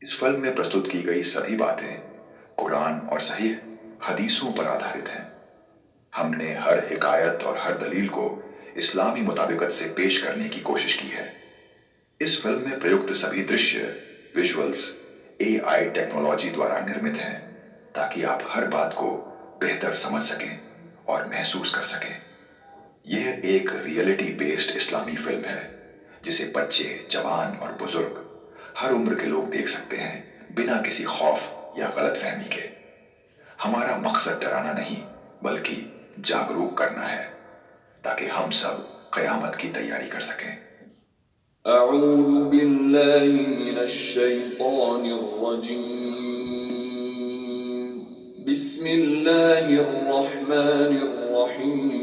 इस फिल्म में प्रस्तुत की गई सभी बातें कुरान और सही हदीसों पर आधारित हैं। हमने हर हिकायत और हर दलील को इस्लामी मुताबिकत से पेश करने की कोशिश की है। इस फिल्म में प्रयुक्त सभी दृश्य विजुअल्स AI टेक्नोलॉजी द्वारा निर्मित हैं ताकि आप हर बात को बेहतर समझ सकें और महसूस कर सकें। यह एक रियलिटी बेस्ड इस्लामी फिल्म है जिसे बच्चे, जवान और बुजुर्ग हर उम्र के लोग देख सकते हैं बिना किसी खौफ या गलतफहमी के। हमारा मकसद डराना नहीं बल्कि जागरूक करना है ताकि हम सब क़यामत की तैयारी कर सकें। अऊज़ु बिल्लाहि मिनश शैतानिर रजीम। बिस्मिल्लाहिर रहमानिर रहीम।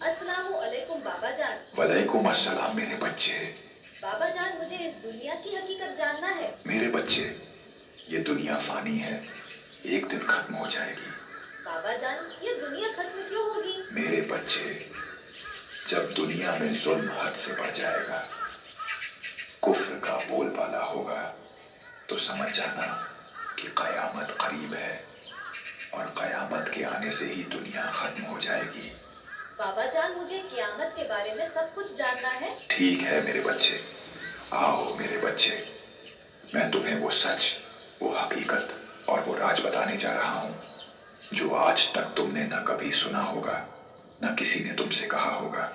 अस्सलामु अलैकुम बाबा जान। वलैकुम अस्सलाम मेरे बच्चे। बाबा जान, मुझे इस दुनिया की हकीकत जानना है। मेरे बच्चे, ये दुनिया फानी है, एक दिन खत्म हो जाएगी। बाबा जान, ये दुनिया खत्म क्यों होगी? मेरे बच्चे, जब दुनिया में जुल्म हद से बढ़ जाएगा, कुफ्र का बोलबाला होगा, तो समझ जाना कि क़यामत करीब है और क़यामत के आने से ही दुनिया खत्म हो जाएगी। बाबा जान, मुझे क़यामत के बारे में सब कुछ जानना है। ठीक है मेरे बच्चे, आओ मेरे बच्चे, मैं तुम्हें वो सच, वो हकीकत और वो राज बताने जा रहा हूँ जो आज तक तुमने न कभी सुना होगा, न किसी ने तुमसे कहा होगा।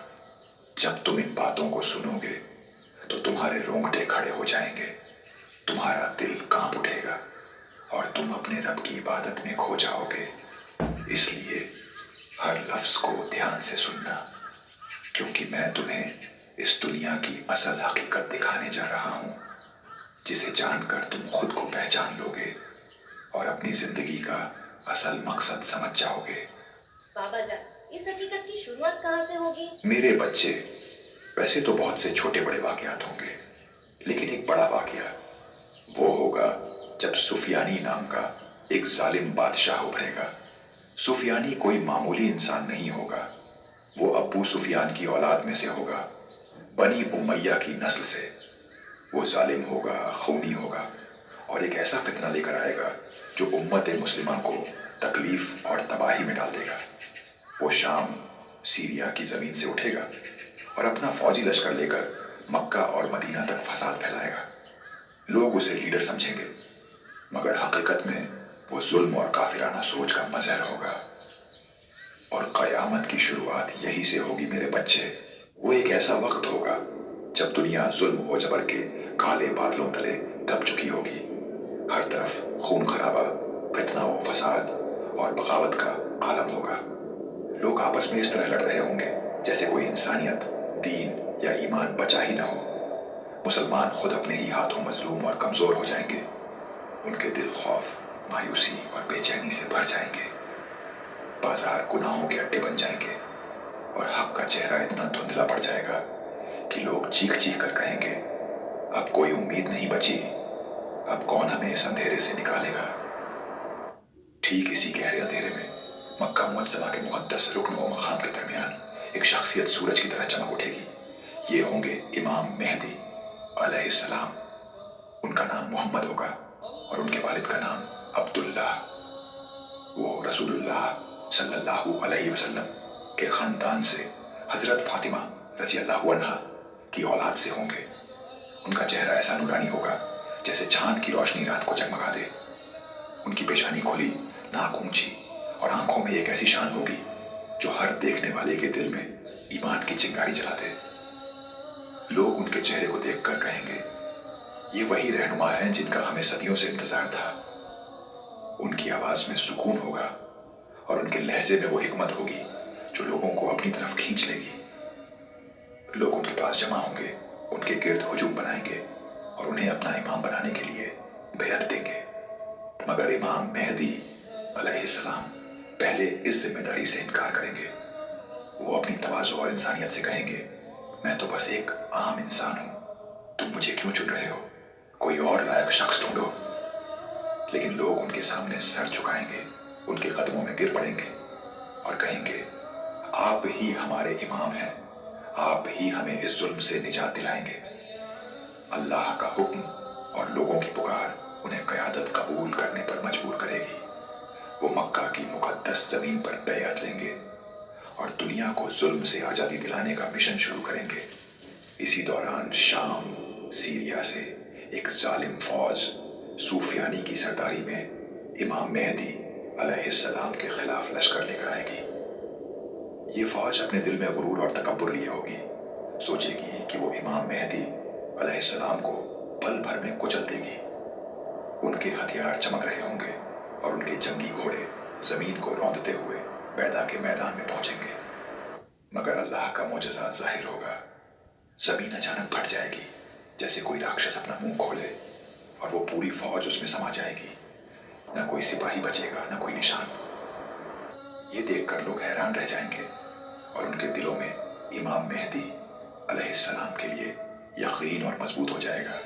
जब तुम इन बातों को सुनोगे तो तुम्हारे रोंगटे खड़े हो जाएंगे, तुम्हारा दिल कांप उठेगा और तुम अपने रब की इबादत में खो जाओगे। इसलिए हर लफ्ज को ध्यान से सुनना, क्योंकि मैं तुम्हें इस दुनिया की असल हकीकत दिखाने जा रहा हूँ जिसे जानकर तुम खुद को पहचान लोगे और अपनी जिंदगी का असल मकसद समझ जाओगे। बाबा जान, इस हकीकत की शुरुआत कहाँ से होगी? मेरे बच्चे, वैसे तो बहुत से छोटे बड़े वाकयात होंगे, लेकिन एक बड़ा वाकया वो होगा जब सुफियानी नाम का एक जालिम बादशाह उभरेगा। सुफियानी कोई मामूली इंसान नहीं होगा, वो अब्बू सुफियान की औलाद में से होगा, बनी उमैया की नस्ल से। वो जालिम होगा, खूनी होगा और एक ऐसा फितना लेकर आएगा जो उम्मत मुस्लिमा को तकलीफ और तबाही में डाल देगा। वो शाम, सीरिया की ज़मीन से उठेगा और अपना फौजी लश्कर लेकर मक्का और मदीना तक फसाद फैलाएगा। लोग उसे लीडर समझेंगे, मगर हकीकत में वो जुल्म और काफिराना सोच का मज़हर होगा। और क़यामत की शुरुआत यही से होगी मेरे बच्चे। वो एक ऐसा वक्त होगा जब दुनिया जुल्म और जबर के काले बादलों तले दब चुकी होगी। हर तरफ खून खराबा, फितना व फसाद और बगावत का आलम होगा। लोग आपस में इस तरह लड़ रहे होंगे जैसे कोई इंसानियत, दीन या ईमान बचा ही न हो। मुसलमान खुद अपने ही हाथों मजलूम और कमज़ोर हो जाएंगे। उनके दिल खौफ, मायूसी और बेचैनी से भर जाएंगे। बाजार गुनाहों के अड्डे बन जाएंगे और हक का चेहरा इतना धुंधला पड़ जाएगा कि लोग चीख चीख कर कहेंगे, अब कोई उम्मीद नहीं बची, अब कौन हमें इस अंधेरे से निकालेगा। ठीक इसी गहरे अंधेरे में मक्का मुअज्जमा के मुक़द्दस रुकन व मकाम के दरमियान एक शख्सियत सूरज की तरह चमक उठेगी। ये होंगे इमाम मेहदी अलैहिस्सलाम। उनका नाम मोहम्मद होगा और उनके वालिद का नाम अब्दुल्लाह। वो रसूलुल्लाह सल्लल्लाहु अलैहि वसल्लम के ख़ानदान से हज़रत फ़ातिमा रज़ियल्लाहु अन्हा की औलाद से होंगे। उनका चेहरा ऐसा नूरानी होगा जैसे चांद की रोशनी रात को जगमगा दे। उनकी पेशानी खुली, नाक ऊंची और आंखों में एक ऐसी शान होगी जो हर देखने वाले के दिल में ईमान की चिंगारी जला दे। लोग उनके चेहरे को देखकर कहेंगे, ये वही रहनुमा हैं जिनका हमें सदियों से इंतजार था। उनकी आवाज़ में सुकून होगा और उनके लहजे में वो हिकमत होगी जो लोगों को अपनी तरफ खींच लेगी। लोग उनके पास जमा होंगे, उनके गिर्द हुजूम बनाएंगे और उन्हें अपना इमाम बनाने के लिए बैअत देंगे। मगर इमाम मेहदी अलैहिस्सलाम पहले इस जिम्मेदारी से इनकार करेंगे। वो अपनी तवाज़ु और इंसानियत से कहेंगे, मैं तो बस एक आम इंसान हूँ, तुम मुझे क्यों चुन रहे हो, कोई और लायक शख्स ढूंढो। लेकिन लोग उनके सामने सर झुकाएंगे, उनके कदमों में गिर पड़ेंगे और कहेंगे, आप ही हमारे इमाम हैं, आप ही हमें इस जुल्म से निजात दिलाएंगे। अल्लाह का हुक्म और लोगों की पुकार उन्हें क़यादत कबूल करने पर मजबूर करेगी। वो मक्का की मुक़द्दस ज़मीन पर बैअत लेंगे और दुनिया को जुल्म से आज़ादी दिलाने का मिशन शुरू करेंगे। इसी दौरान शाम, सीरिया से एक जालिम फौज सूफियानी की सरदारी में इमाम मेहदी अलैहिस्सलाम के खिलाफ लश्कर लेकर आएगी। ये फौज अपने दिल में गुरूर और तकब्बुर लिए होगी। सोचेगी कि वो इमाम मेहदी अलैहिस्सलाम को पल भर में कुचल देगी। उनके हथियार चमक रहे होंगे और उनके जंगी घोड़े जमीन को रौंदते हुए बैदा के मैदान में पहुंचेंगे। मगर अल्लाह का मोजज़ा जाहिर होगा। जमीन अचानक फट जाएगी, जैसे कोई राक्षस अपना मुंह खोले, और वो पूरी फौज उसमें समा जाएगी। न कोई सिपाही बचेगा, न कोई निशान। ये देखकर लोग हैरान रह जाएंगे और उनके दिलों में इमाम मेहदी अलैहिस्सलाम के लिए यकीन और मजबूत हो जाएगा।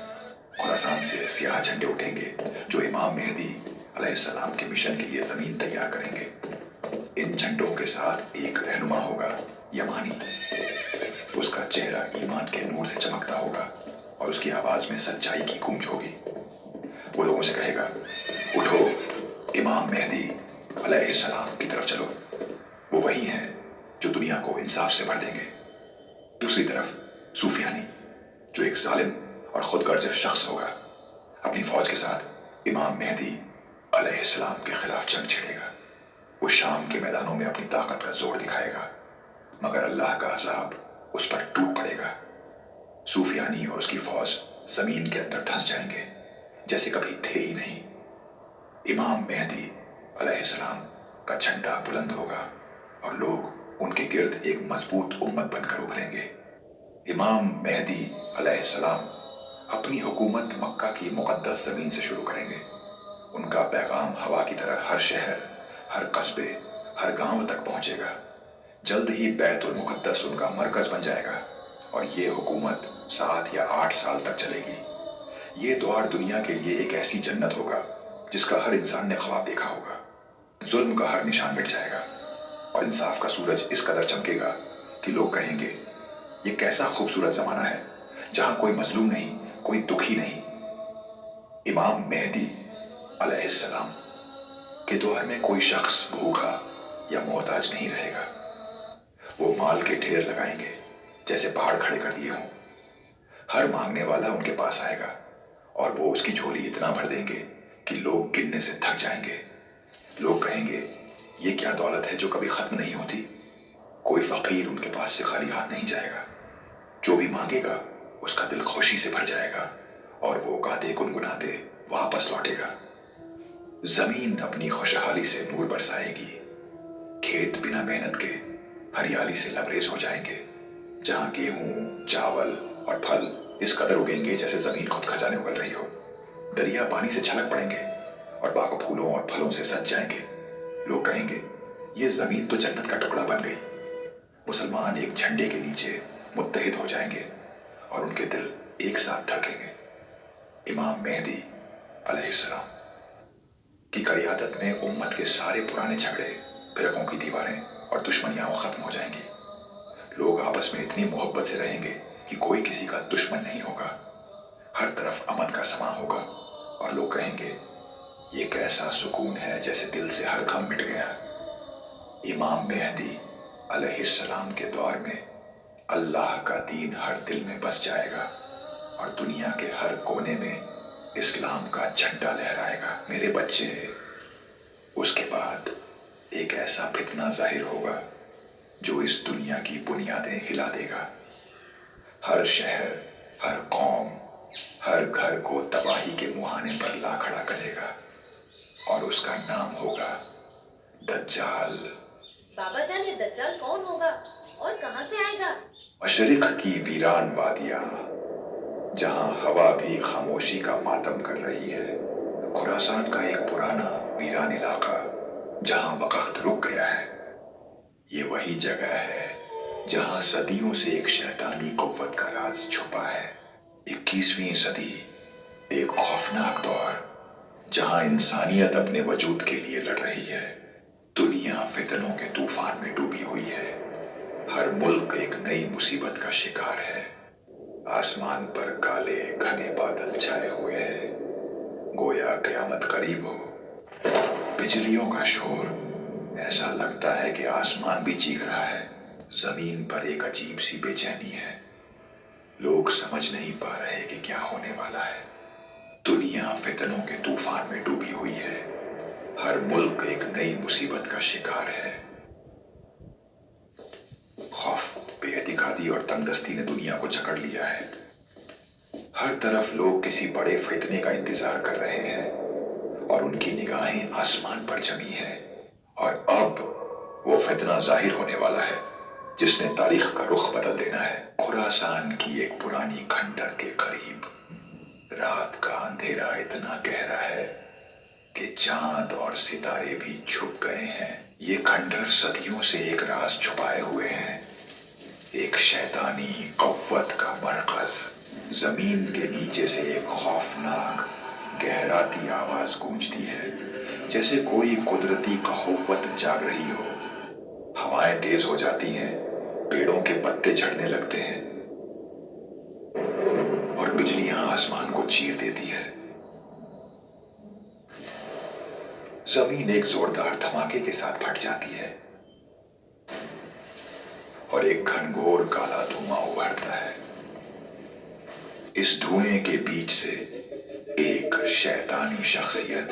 खुरासान से सियाह झंडे उठेंगे जो इमाम मेहदी अलैहिस्सलाम के मिशन के लिए ज़मीन तैयार करेंगे। इन झंडों के साथ एक रहनुमा होगा, यमानी। उसका चेहरा ईमान के नूर से चमकता होगा और उसकी आवाज़ में सच्चाई की गूंज होगी। वो लोगों से कहेगा, उठो, इमाम मेहदी अलैहिस्सलाम की तरफ चलो। वो वही हैं जो दुनिया को इंसाफ से भर देंगे। दूसरी तरफ सूफियानी, जो एक जालिम और खुदगर्ज शख्स होगा, अपनी फौज के साथ इमाम मेहदी अलैहिस्सलाम के खिलाफ जंग छेड़ेगा। वो शाम के मैदानों में अपनी ताकत का जोर दिखाएगा, मगर अल्लाह का अज़ाब उस पर टूट पड़ेगा। सूफियानी और उसकी फौज जमीन के अंदर धंस जाएंगे जैसे कभी थे ही नहीं। इमाम मेहदी अलैहिस्सलाम का झंडा बुलंद होगा और लोग उनके गिर्द एक मजबूत उम्मत बनकर उभरेंगे। इमाम मेहदी अलैहिस्सलाम अपनी हुकूमत मक्का की मुक़द्दस ज़मीन से शुरू करेंगे। उनका पैगाम हवा की तरह हर शहर, हर कस्बे, हर गांव तक पहुंचेगा। जल्द ही बैतुल मुक़द्दस उनका मरकज़ बन जाएगा और ये हुकूमत 7 या 8 साल तक चलेगी। ये द्वार दुनिया के लिए एक ऐसी जन्नत होगा जिसका हर इंसान ने ख्वाब देखा होगा। जुल्म का हर निशान मिट जाएगा और इंसाफ का सूरज इस कदर चमकेगा कि लोग कहेंगे, ये कैसा खूबसूरत ज़माना है जहां कोई मजलूम नहीं, कोई दुखी नहीं। इमाम मेहदी अलैहिस्सलाम के द्वार में कोई शख्स भूखा या मोहताज नहीं रहेगा। वो माल के ढेर लगाएंगे जैसे पहाड़ खड़े कर दिए हों। हर मांगने वाला उनके पास आएगा और वो उसकी झोली इतना भर देंगे कि लोग गिनने से थक जाएंगे। लोग कहेंगे, ये क्या दौलत है जो कभी खत्म नहीं होती। कोई फकीर उनके पास से खाली हाथ नहीं जाएगा। जो भी मांगेगा उसका दिल खुशी से भर जाएगा और वो गाते गुनगुनाते वापस लौटेगा। जमीन अपनी खुशहाली से नूर बरसाएगी। खेत बिना मेहनत के हरियाली से लबरेज हो जाएंगे। जहां गेहूं, चावल और फल इस कदर उगेंगे जैसे जमीन खुद खजाने उगल रही हो। दरिया पानी से छलक पड़ेंगे और बाग फूलों और फलों से सज जाएंगे। लोग कहेंगे, ये जमीन तो जन्नत का टुकड़ा बन गई। मुसलमान एक झंडे के नीचे मुत्तहिद हो जाएंगे और उनके दिल एक साथ धड़केंगे। इमाम मेहदी अलैहिस्सलाम की क़यादत में उम्मत के सारे पुराने झगड़े, फिरकों की दीवारें और दुश्मनियां खत्म हो जाएंगी। लोग आपस में इतनी मोहब्बत से रहेंगे कि कोई किसी का दुश्मन नहीं होगा। हर तरफ अमन का समा होगा और लोग कहेंगे, ये कैसा सुकून है जैसे दिल से हर गम मिट गया। इमाम मेहदी अलैहिस्सलाम के दौर में अल्लाह का दीन हर दिल में बस जाएगा और दुनिया के हर कोने में इस्लाम का झंडा लहराएगा। मेरे बच्चे, उसके बाद एक ऐसा फितना जाहिर होगा जो इस दुनिया की बुनियादें हिला देगा। हर शहर, हर कौम, हर घर को तबाही के मुहाने पर ला खड़ा करेगा और उसका नाम होगा दज्जाल। बाबा जान, ये दज्जाल कौन होगा और कहाँ से आएगा? मशरिक की वीरान वादियां, जहां हवा भी खामोशी का मातम कर रही है। खुरासान का एक पुराना वीरान इलाका जहां वक्त रुक गया है। ये वही जगह है जहां सदियों से एक शैतानी कुव्वत का राज छुपा है। 21वीं सदी, एक खौफनाक दौर जहां इंसानियत अपने वजूद के लिए लड़ रही है। दुनिया फितनों के तूफान में डूबी हुई है। हर मुल्क एक नई मुसीबत का शिकार है। आसमान पर काले घने बादल छाए हुए हैं, गोया क़यामत करीब हो। बिजलियों का शोर, ऐसा लगता है कि आसमान भी चीख रहा है। जमीन पर एक अजीब सी बेचैनी है। लोग समझ नहीं पा रहे कि क्या होने वाला है। दुनिया फितनों के तूफान में डूबी हुई है। हर मुल्क एक नई मुसीबत का शिकार है। खौफ, बेइतिकादी और तंगदस्ती ने दुनिया को जकड़ लिया है। हर तरफ लोग किसी बड़े फितने का इंतजार कर रहे हैं और उनकी निगाहें आसमान पर जमी हैं। और अब वो फितना जाहिर होने वाला है जिसने तारीख का रुख बदल देना है। खुरासान की एक पुरानी खंडर के करीब रात का अंधेरा इतना गहरा है कि चांद और सितारे भी छुप गए हैं। ये खंडर सदियों से एक राज छुपाए हुए हैं, एक शैतानी कव्वत का मरकज। जमीन के नीचे से एक खौफनाक गहराती आवाज गूंजती है, जैसे कोई कुदरती कव्वत जाग रही हो। हवाएं तेज हो जाती हैं, पेड़ों के पत्ते झड़ने लगते हैं और बिजलियां आसमान को चीर देती है। जमीन एक जोरदार धमाके के साथ फट जाती है और एक घनघोर काला धुआं उभरता है। इस धुएं के बीच से एक शैतानी शख्सियत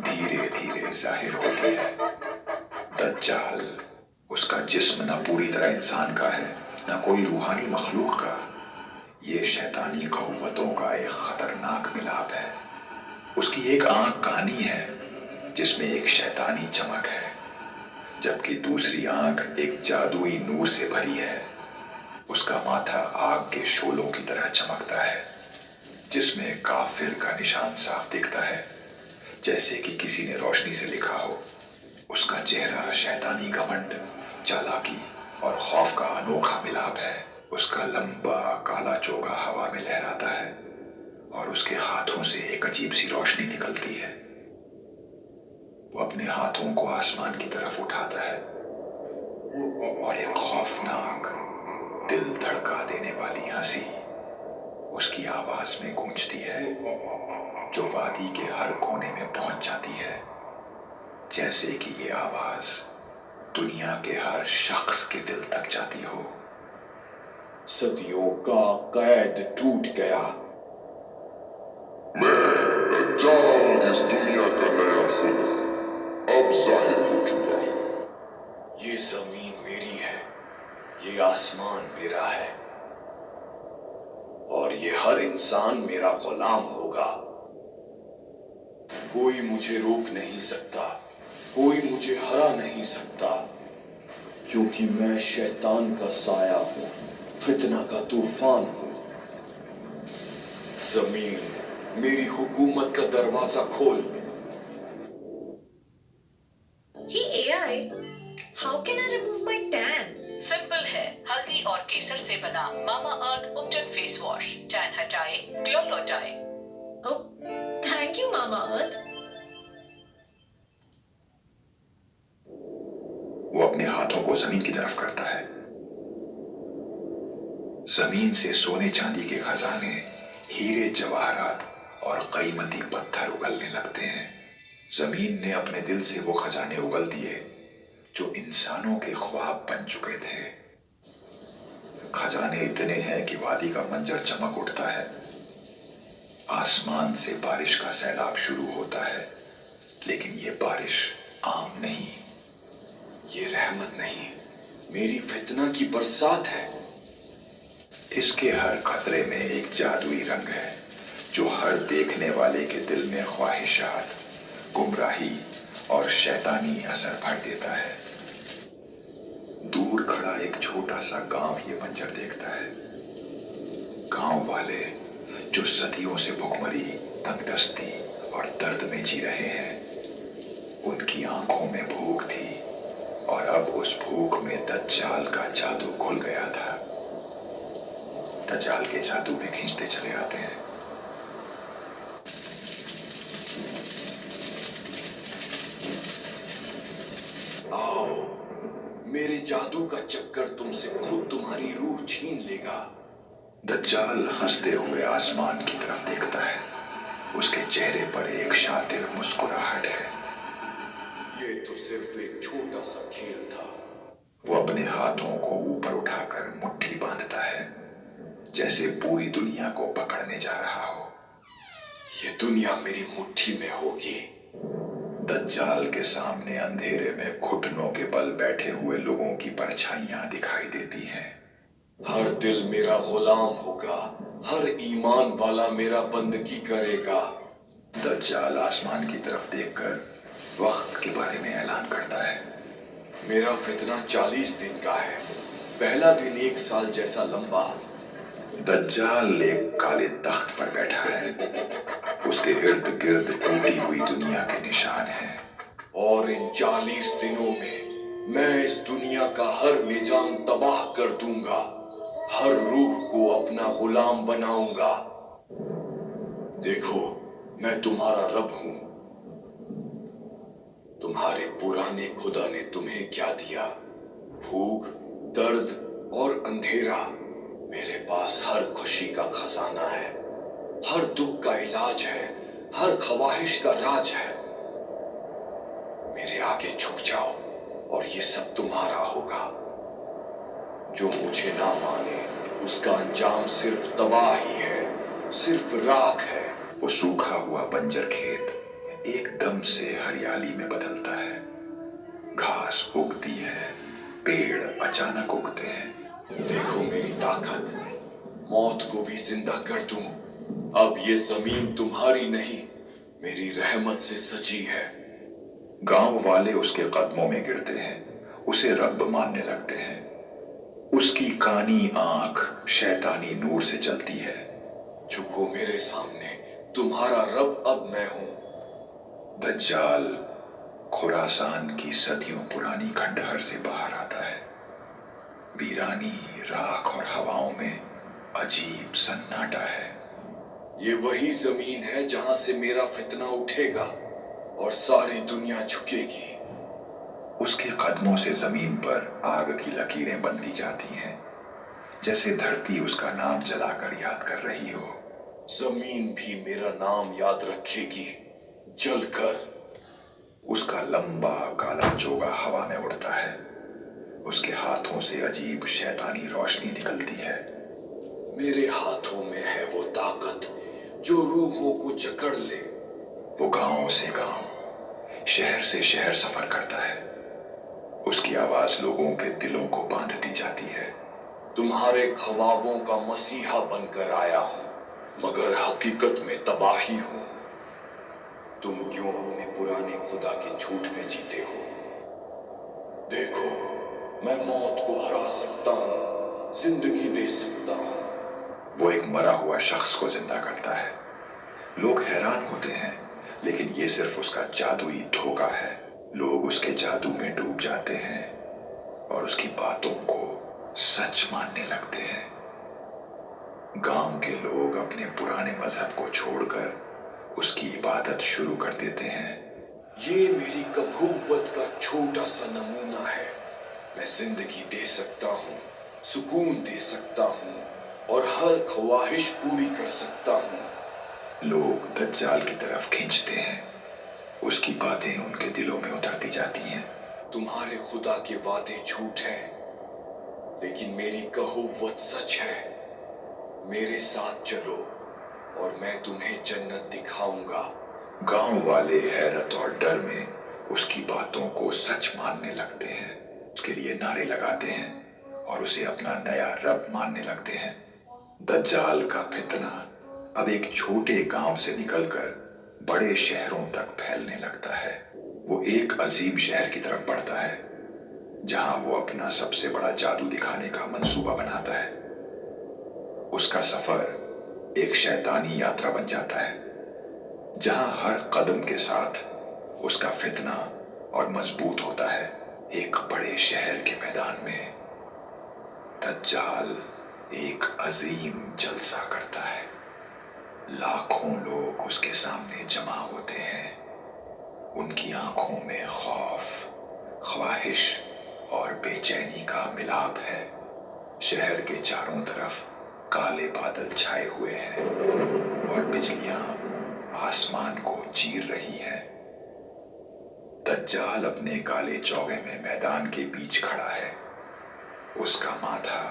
धीरे धीरे जाहिर होती है। दज्जाल। उसका जिस्म न पूरी तरह इंसान का है, न कोई रूहानी मखलूक का। ये शैतानी कव्वतों का एक खतरनाक मिलाप है। उसकी एक आंख कानी है जिसमें एक शैतानी चमक है, जबकि दूसरी आंख एक जादुई नूर से भरी है। उसका माथा आग के शोलों की तरह चमकता है, जिसमें काफिर का निशान साफ दिखता है, जैसे कि किसी ने रोशनी से लिखा हो। उसका चेहरा शैतानी घमंड, चालाकी और खौफ का अनोखा मिलाप है। उसका लंबा काला चोगा हवा में लहराता है और उसके हाथों से एक अजीब सी रोशनी निकलती है। वो अपने हाथों को आसमान की तरफ उठाता है और एक खौफनाक, दिल धड़का देने वाली हंसी उसकी आवाज में गूंजती है, जो वादी के हर कोने में पहुंच जाती है। जैसे कि ये आवाज दुनिया के हर शख्स के दिल तक जाती हो। सदियों का कैद टूट गया। मैं दज्जाल, इस दुनिया का नया खुदा, अब जाहिर हो चुका हूं। ये जमीन मेरी है, ये आसमान मेरा है और ये हर इंसान मेरा गुलाम होगा। कोई मुझे रोक नहीं सकता, कोई मुझे हरा नहीं सकता, क्योंकि मैं शैतान का साया हूं, फितना का तूफान हूं। जमीन, मेरी हुकूमत का दरवाजा खोल। Hey AI, how can I remove my tan? Simple है, हल्दी और केसर से बना मामा अर्थ उपटन फेस वॉश टैन हटाए, ग्लो लौटाए। Oh, thank you, Mama Earth. वो अपने हाथों को जमीन की तरफ करता है। जमीन से सोने चांदी के खजाने, हीरे जवाहरात और कीमती पत्थर उगलने लगते हैं। जमीन ने अपने दिल से वो खजाने उगल दिए जो इंसानों के ख्वाब बन चुके थे। खजाने इतने हैं कि वादी का मंजर चमक उठता है। आसमान से बारिश का सैलाब शुरू होता है, लेकिन ये बारिश आम नहीं, ये रहमत नहीं, मेरी फितना की बरसात है। इसके हर खतरे में एक जादुई रंग है जो हर देखने वाले के दिल में ख्वाहिशात, गुमराही और शैतानी असर भर देता है। दूर खड़ा एक छोटा सा गांव ये मंजर देखता है। गांव वाले जो सदियों से भुखमरी, तंगदस्ती और दर्द में जी रहे हैं, उनकी आंखों में भूख थी और अब उस भूख में दज्जाल का जादू घुल गया था। दज्जाल के जादू में खींचते चले आते हैं। आओ, मेरे जादू का चक्कर तुमसे खुद तुम्हारी रूह छीन लेगा। दज्जाल हंसते हुए आसमान की तरफ देखता है। उसके चेहरे पर एक शातिर मुस्कुराहट है। ये तो सिर्फ एक छोटा सा खेल था। वो अपने हाथों को ऊपर उठाकर मुट्ठी बांधता है, जैसे पूरी दुनिया को पकड़ने जा रहा हो। ये दुनिया मेरी मुट्ठी में होगी। दज्जाल के सामने अंधेरे में घुटनों के बल बैठे हुए लोगों की परछाइयां दिखाई देती हैं। हर दिल मेरा गुलाम होगा, हर ईमान वाला मेरा बंदगी करेगा। दज्जाल आसमान की तरफ देखकर वक्त के बारे में ऐलान करता है। मेरा फितना 40 दिन का है, पहला दिन 1 साल जैसा लंबा। दज्जाल एक काले तख्त पर बैठा है। उसके इर्द गिर्द टूटी हुई दुनिया के निशान हैं। और इन 40 दिनों में मैं इस दुनिया का हर निजाम तबाह कर दूंगा, हर रूह को अपना गुलाम बनाऊंगा। देखो, मैं तुम्हारा रब हूं। तुम्हारे पुराने खुदा ने तुम्हें क्या दिया? भूख, दर्द और अंधेरा। मेरे पास हर खुशी का खजाना है, हर दुख का इलाज है, हर ख्वाहिश का राज है। मेरे आगे झुक जाओ और ये सब तुम्हारा होगा। जो मुझे ना माने उसका अंजाम सिर्फ तबाही है, सिर्फ राख है। वो सूखा हुआ बंजर खेत एकदम से हरियाली में बदलता है। घास उगती है, पेड़ अचानक उगते हैं। देखो मेरी ताकत, मौत को भी जिंदा कर दूं। अब ये जमीन तुम्हारी नहीं, मेरी रहमत से सजी है। गांव वाले उसके कदमों में गिरते हैं, उसे रब मानने लगते हैं। उसकी कानी आंख शैतानी नूर से जलती है। झुको मेरे सामने, तुम्हारा रब अब मैं हूं। दज्जाल खुरासान की सदियों पुरानी खंडहर से बाहर आता है। वीरानी, राख और हवाओं में अजीब सन्नाटा है। ये वही जमीन है जहां से मेरा फितना उठेगा और सारी दुनिया झुकेगी। उसके कदमों से जमीन पर आग की लकीरें बनती जाती हैं, जैसे धरती उसका नाम जलाकर याद कर रही हो। जमीन भी मेरा नाम याद रखेगी, जलकर। उसका लंबा काला चोगा हवा में उड़ता है। उसके हाथों से अजीब शैतानी रोशनी निकलती है। मेरे हाथों में है वो ताकत जो रूहों को जकड़ ले। वो गांव से गांव, शहर से शहर सफर करता है। उसकी आवाज लोगों के दिलों को बांधती जाती है। तुम्हारे ख्वाबों का मसीहा बनकर आया हूं, मगर हकीकत में तबाही हूं। तुम क्यों अपने पुराने खुदा के झूठ में जीते हो? देखो, मैं मौत को हरा सकता हूं, जिंदगी दे सकता हूं। वो एक मरा हुआ शख्स को जिंदा करता है। लोग हैरान होते हैं, लेकिन ये सिर्फ उसका जादुई धोखा है। लोग उसके जादू में डूब जाते हैं और उसकी बातों को सच मानने लगते हैं। गांव के लोग अपने पुराने मजहब को छोड़कर उसकी इबादत शुरू कर देते हैं। ये मेरी कबूवत का छोटा सा नमूना है। मैं जिंदगी दे सकता हूँ, सुकून दे सकता हूँ और हर ख्वाहिश पूरी कर सकता हूँ। लोग दज्जाल की तरफ खींचते हैं। उसकी बातें उनके दिलों में उतरती जाती हैं। तुम्हारे खुदा के वादे झूठ हैं, लेकिन मेरी कहुवत सच है। मेरे साथ चलो और मैं तुम्हें जन्नत दिखाऊंगा। गांव वाले हैरत और डर में उसकी बातों को सच मानने लगते हैं। उसके लिए नारे लगाते हैं और उसे अपना नया रब मानने लगते हैं। दज्जाल का फितना अब एक छोटे गांव से निकलकर बड़े शहरों तक फैलने लगता है। वो एक अजीम शहर की तरफ बढ़ता है, जहां वो अपना सबसे बड़ा जादू दिखाने का मंसूबा बनाता है। उसका सफर एक शैतानी यात्रा बन जाता है, जहां हर कदम के साथ उसका फितना और मजबूत होता है। एक बड़े शहर के मैदान में दज्जाल एक अजीम जलसा करता है। लाखों लोग उसके सामने जमा होते हैं। उनकी आंखों में खौफ, ख्वाहिश और बेचैनी का मिलाप है। शहर के चारों तरफ काले बादल छाए हुए हैं और बिजलियां आसमान को चीर रही हैं। दज्जाल अपने काले चौगे में मैदान के बीच खड़ा है। उसका माथा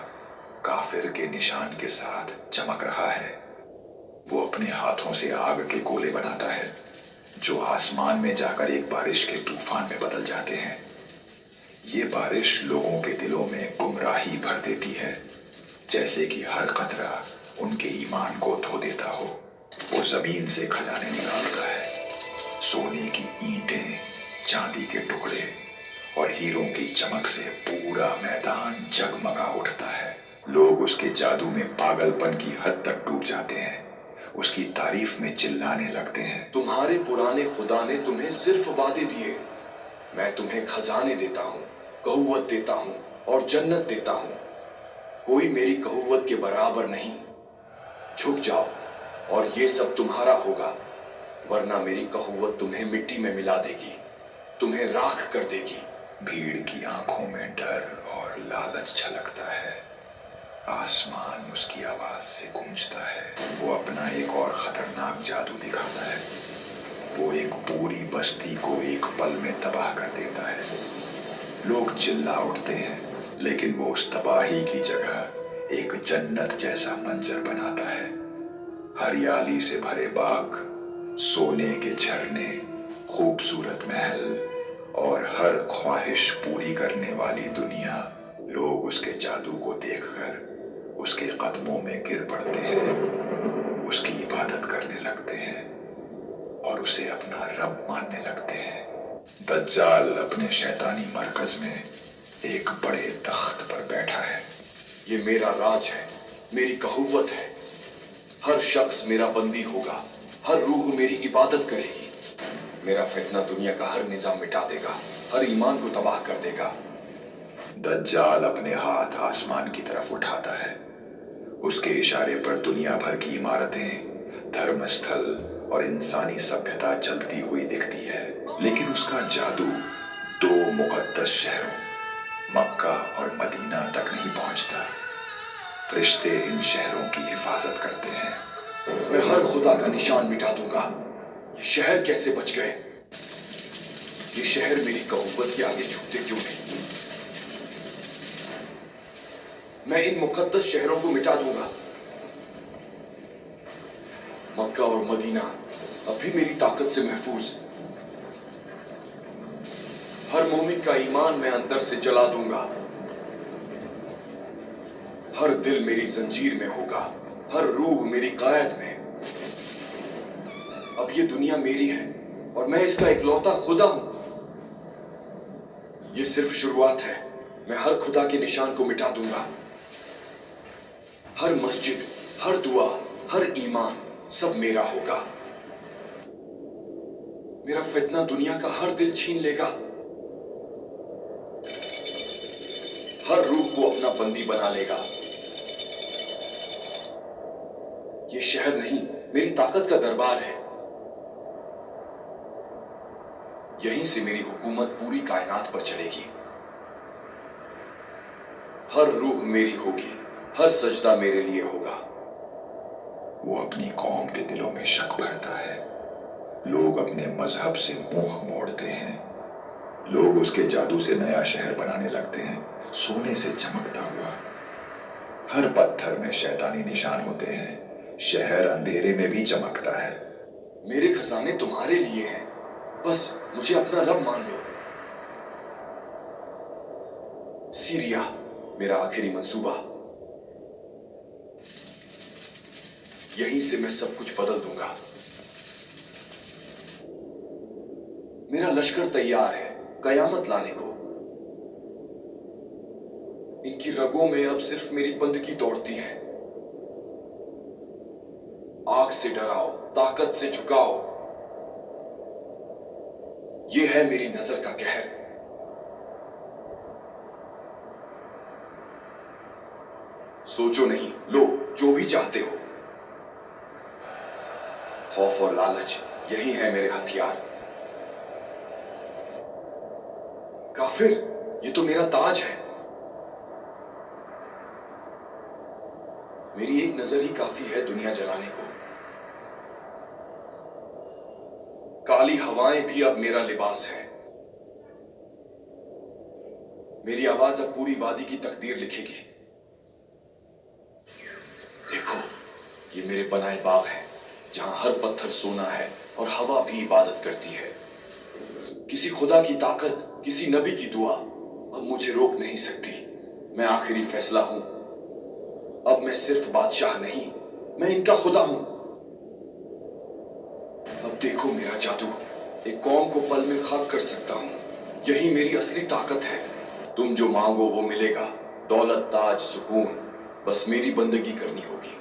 काफिर के निशान के साथ चमक रहा है। वो अपने हाथों से आग के गोले बनाता है जो आसमान में जाकर एक बारिश के तूफान में बदल जाते हैं। ये बारिश लोगों के दिलों में गुमराही भर देती है, जैसे कि हर कतरा उनके ईमान को धो देता हो। वो जमीन से खजाने निकालता है, सोने की ईंटें, चांदी के टुकड़े और हीरों की चमक से पूरा मैदान जगमगा उठता है। लोग उसके जादू में पागलपन की हद तक डूब जाते हैं, उसकी तारीफ में चिल्लाने लगते हैं। तुम्हारे पुराने खुदा ने तुम्हें सिर्फ वादे दिए, मैं तुम्हें खजाने देता हूँ, कहुवत देता हूँ और जन्नत देता हूँ। कोई मेरी कहुवत के बराबर नहीं। झुक जाओ और ये सब तुम्हारा होगा, वरना मेरी कहुवत तुम्हें मिट्टी में मिला देगी, तुम्हें राख कर देगी। भीड़ की आंखों में डर और लालच छलकता है। आसमान उसकी आवाज से गूंजता है। वो अपना एक और खतरनाक जादू दिखाता है। वो एक पूरी बस्ती को एक पल में तबाह कर देता है। लोग चिल्ला उठते हैं, लेकिन वो उस तबाही की जगह एक जन्नत जैसा मंजर बनाता है। हरियाली से भरे बाग, सोने के झरने, खूबसूरत महल और हर ख्वाहिश पूरी करने वाली दुनिया। लोग उसके जादू को देखकर उसके कदमों में गिर पड़ते हैं, उसकी इबादत करने लगते हैं और उसे अपना रब मानने लगते हैं। दज्जाल अपने शैतानी मरकज में एक बड़े तख्त पर बैठा है। ये मेरा राज है, मेरी कहुवत है। हर शख्स मेरा बंदी होगा, हर रूह मेरी इबादत करेगी। मेरा फितना दुनिया का हर निजाम मिटा देगा, हर ईमान को तबाह कर देगा। दज्जाल अपने हाथ आसमान की तरफ उठाता है। उसके इशारे पर दुनिया भर की इमारतें, धर्मस्थल और इंसानी सभ्यता जलती हुई दिखती है। लेकिन उसका जादू दो मुकद्दस शहरों, मक्का और मदीना तक नहीं पहुंचता। फरिश्ते इन शहरों की हिफाजत करते हैं। मैं हर खुदा का निशान मिटा दूंगा। ये शहर कैसे बच गए? ये शहर मेरी कहुवत के आगे झुकते क्यों नहीं? मैं इन मुकद्दस शहरों को मिटा दूंगा। मक्का और मदीना अब भी मेरी ताकत से महफूज। हर मोमिन का ईमान मैं अंदर से जला दूंगा। हर दिल मेरी जंजीर में होगा, हर रूह मेरी कायद में। अब ये दुनिया मेरी है और मैं इसका इकलौता खुदा हूं। ये सिर्फ शुरुआत है। मैं हर खुदा के निशान को मिटा दूंगा। हर मस्जिद, हर दुआ, हर ईमान सब मेरा होगा। मेरा फितना दुनिया का हर दिल छीन लेगा। हर रूह को अपना बंदी बना लेगा। ये शहर नहीं, मेरी ताकत का दरबार है। यहीं से मेरी हुकूमत पूरी कायनात पर चलेगी। हर रूह मेरी होगी, हर सजदा मेरे लिए होगा। वो अपनी कौम के दिलों में शक भरता है। लोग अपने मजहब से मुंह मोड़ते हैं। लोग उसके जादू से नया शहर बनाने लगते हैं, सोने से चमकता हुआ। हर पत्थर में शैतानी निशान होते हैं। शहर अंधेरे में भी चमकता है। मेरे खजाने तुम्हारे लिए हैं, बस मुझे अपना रब मान लो। सीरिया मेरा आखिरी मंसूबा। यहीं से मैं सब कुछ बदल दूंगा। मेरा लश्कर तैयार है कयामत लाने को। इनकी रगों में अब सिर्फ मेरी बंदगी दौड़ती है। आग से डराओ, ताकत से झुकाओ। ये है मेरी नजर का कहर। सोचो नहीं, लो जो भी चाहते हो। खौफ और लालच यही है मेरे हथियार। काफिर, ये तो मेरा ताज है। मेरी एक नजर ही काफी है दुनिया जलाने को। काली हवाएं भी अब मेरा लिबास है। मेरी आवाज अब पूरी वादी की तकदीर लिखेगी। देखो, ये मेरे बनाए बाग हैं, जहां हर पत्थर सोना है और हवा भी इबादत करती है। किसी खुदा की ताकत, किसी नबी की दुआ अब मुझे रोक नहीं सकती। मैं आखिरी फैसला हूं। अब मैं सिर्फ बादशाह नहीं, मैं इनका खुदा हूं। अब देखो मेरा जादू, एक कौम को पल में खाक कर सकता हूं। यही मेरी असली ताकत है। तुम जो मांगो वो मिलेगा, दौलत, ताज, सुकून, बस मेरी बंदगी करनी होगी।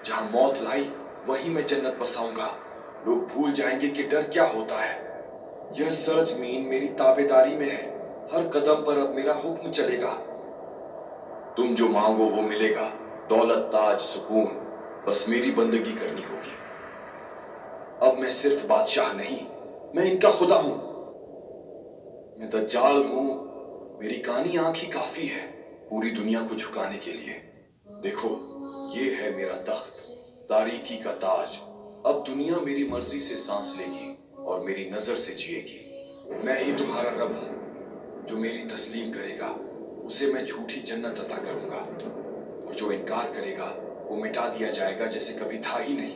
जहां मौत लाई वहीं मैं जन्नत बसाऊंगा। लोग भूल जाएंगे कि डर क्या होता है। यह सरजमीन मेरी ताबेदारी में है। हर कदम पर अब मेरा हुक्म चलेगा। तुम जो मांगो वो मिलेगा, दौलत, ताज, सुकून, बस मेरी बंदगी करनी होगी। अब मैं सिर्फ बादशाह नहीं, मैं इनका खुदा हूं। मैं दज्जाल हूं। मेरी कानी आंख ही काफी है पूरी दुनिया को झुकाने के लिए। देखो, ये है मेरा तख्त, तारीकी का ताज। अब दुनिया मेरी मर्जी से सांस लेगी और मेरी नजर से जिएगी। मैं ही तुम्हारा रब हूं। जो मेरी तस्लीम करेगा उसे मैं झूठी जन्नत अता करूंगा, और जो इनकार करेगा वो मिटा दिया जाएगा जैसे कभी था ही नहीं।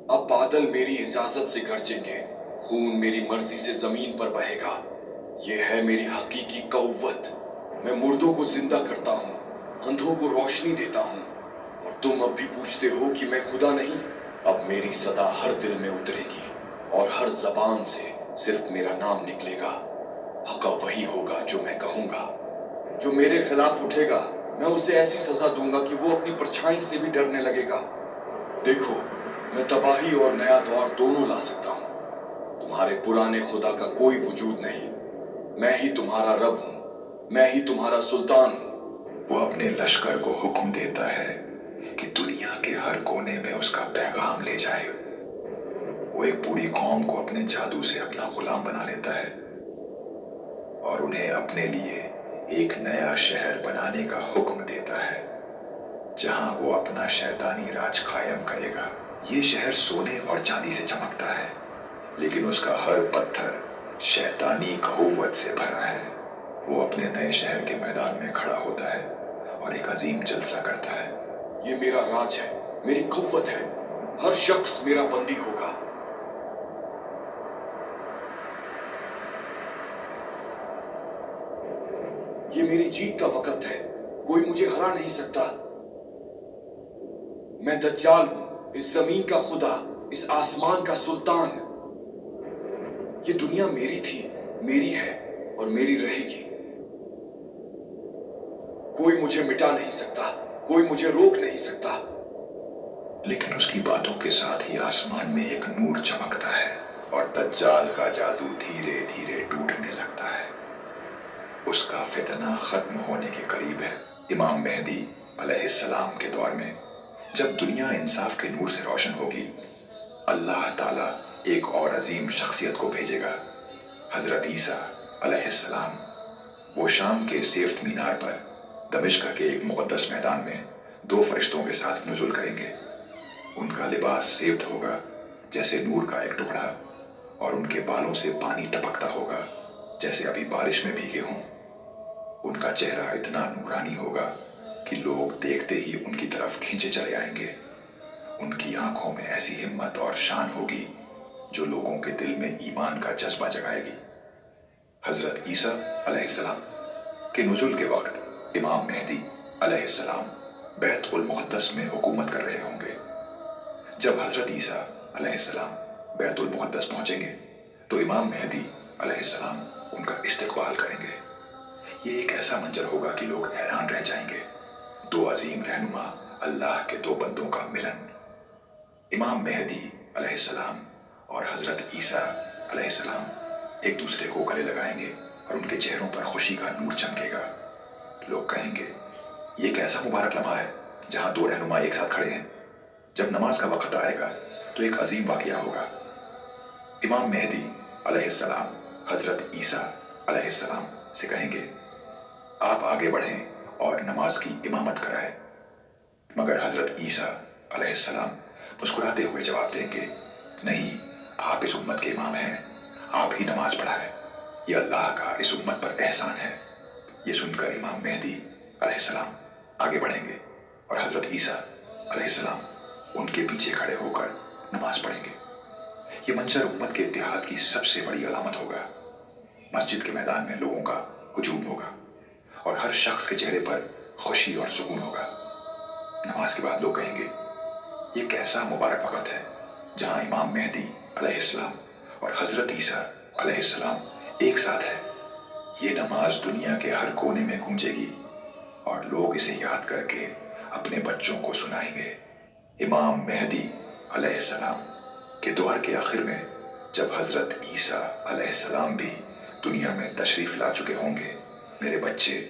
अब बादल मेरी इजाजत से गरजेंगे, खून मेरी मर्जी से जमीन पर बहेगा। ये है मेरी हकीकी कौवत। मैं मुर्दों को जिंदा करता हूँ, अंधों को रोशनी देता हूँ। और तुम अब भी पूछते हो कि मैं खुदा नहीं। अब मेरी सदा हर दिल में उतरेगी और हर जबान से सिर्फ मेरा नाम निकलेगा। हक वही होगा जो मैं कहूंगा। जो मेरे खिलाफ उठेगा मैं उसे ऐसी सजा दूंगा कि वो अपनी परछाई से भी डरने लगेगा। देखो, मैं तबाही और नया दौर दोनों ला सकता हूं। तुम्हारे पुराने खुदा का कोई वजूद नहीं। मैं ही तुम्हारा रब हूं, मैं ही तुम्हारा सुल्तान हूं। वो अपने लश्कर को हुक्म देता है कि दुनिया के हर कोने में उसका पैगाम ले जाए। वो एक पूरी कौम को अपने जादू से अपना गुलाम बना लेता है और उन्हें अपने लिए एक नया शहर बनाने का हुक्म देता है, जहां वो अपना शैतानी राज कायम करेगा। ये शहर सोने और चांदी से चमकता है, लेकिन उसका हर पत्थर शैतानी कहुवत से भरा है। वो अपने नए शहर के मैदान में खड़ा होता है और एक अजीम जलसा करता है। ये मेरा राज है, मेरी कुव्वत है। हर शख्स मेरा बंदी होगा। ये मेरी जीत का वक्त है, कोई मुझे हरा नहीं सकता। मैं दज्जाल हूं, इस जमीन का खुदा, इस आसमान का सुल्तान। ये दुनिया मेरी थी, मेरी है और मेरी रहेगी। कोई मुझे मिटा नहीं सकता, कोई मुझे रोक नहीं सकता। लेकिन उसकी बातों के साथ ही आसमान में एक नूर चमकता है और दज्जाल का जादू धीरे धीरे टूटने लगता है। उसका फितना खत्म होने के करीब है। इमाम मेहदी अलैहिस्सलाम के दौर में, जब दुनिया इंसाफ के नूर से रोशन होगी, अल्लाह ताला एक और अजीम शख्सियत को भेजेगा, हजरत ईसा अलैहिस्सलाम। वो शाम के सेफ्त मीनार पर दमिश्क के एक मुक़द्दस मैदान में 2 फरिश्तों के साथ नुज़ुल करेंगे। उनका लिबास सेफ्त होगा जैसे नूर का एक टुकड़ा, और उनके बालों से पानी टपकता होगा जैसे अभी बारिश में भीगे हों। उनका चेहरा इतना नूरानी होगा कि लोग देखते ही उनकी तरफ खींचे चले आएंगे। उनकी आंखों में ऐसी हिम्मत और शान होगी जो लोगों के दिल में ईमान का जज्बा जगाएगी। हजरत ईसा अलैहिस्सलाम के नुज़ुल के वक्त इमाम मेहदी अलैहिस्सलाम बैत उल मुक़द्दस में हुकूमत कर रहे होंगे। जब हजरत ईसा अलैहिस्सलाम बैत उल मुक़द्दस पहुंचेंगे तो इमाम मेहदी अलैहिस्सलाम उनका इस्तकबाल करेंगे। ये एक ऐसा मंजर होगा कि लोग हैरान रह जाएंगे। 2 अजीम रहनुमा, अल्लाह के 2 बंदों का मिलन। इमाम मेहदी अलैहिस्सलाम और हजरत ईसा अलैहिस्सलाम एक दूसरे को गले लगाएंगे और उनके चेहरों पर खुशी का नूर चमकेगा। लोग कहेंगे, ये कैसा मुबारक लम्हा है जहां 2 रहनुमा एक साथ खड़े हैं। जब नमाज का वक्त आएगा तो एक अजीम वाक़या होगा। इमाम मेहदी अलैहिस्सलाम हजरत ईसा अलैहिस्सलाम से कहेंगे, आप आगे बढ़ें और नमाज की इमामत कराएं। मगर हजरत ईसा अलैहिस्सलाम मुस्कुराते हुए जवाब देंगे, नहीं, आप इस उम्मत के इमाम हैं, आप ही नमाज पढ़ाएं, ये अल्लाह का इस उम्मत पर एहसान है। ये सुनकर इमाम मेहदी अलैहिस्सलाम आगे बढ़ेंगे और हजरत ईसा अलैहिस्सलाम उनके पीछे खड़े होकर नमाज पढ़ेंगे। ये मंजर उम्मत के इत्तेहाद की सबसे बड़ी अलामत होगा। मस्जिद के मैदान में लोगों का हुजूम होगा और हर शख्स के चेहरे पर खुशी और सुकून होगा। नमाज के बाद लोग कहेंगे, ये कैसा मुबारक वक़्त है जहां इमाम मेहदी अलैहिस्सलाम और हजरत ईसा अलैहिस्सलाम एक साथ है। ये नमाज दुनिया के हर कोने में गूंजेगी और लोग इसे याद करके अपने बच्चों को सुनाएंगे। इमाम मेहदी अलैहिस्सलाम के दौर के आखिर में जब हजरत ईसा अलैहिस्सलाम भी दुनिया में तशरीफ ला चुके होंगे, मेरे बच्चे,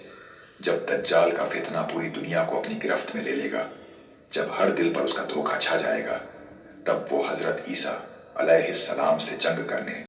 जब दज्जाल का फितना पूरी दुनिया को अपनी गिरफ्त में ले लेगा, जब हर दिल पर उसका धोखा छा जाएगा, तब वो हजरत ईसा अलैहिस्सलाम से जंग करने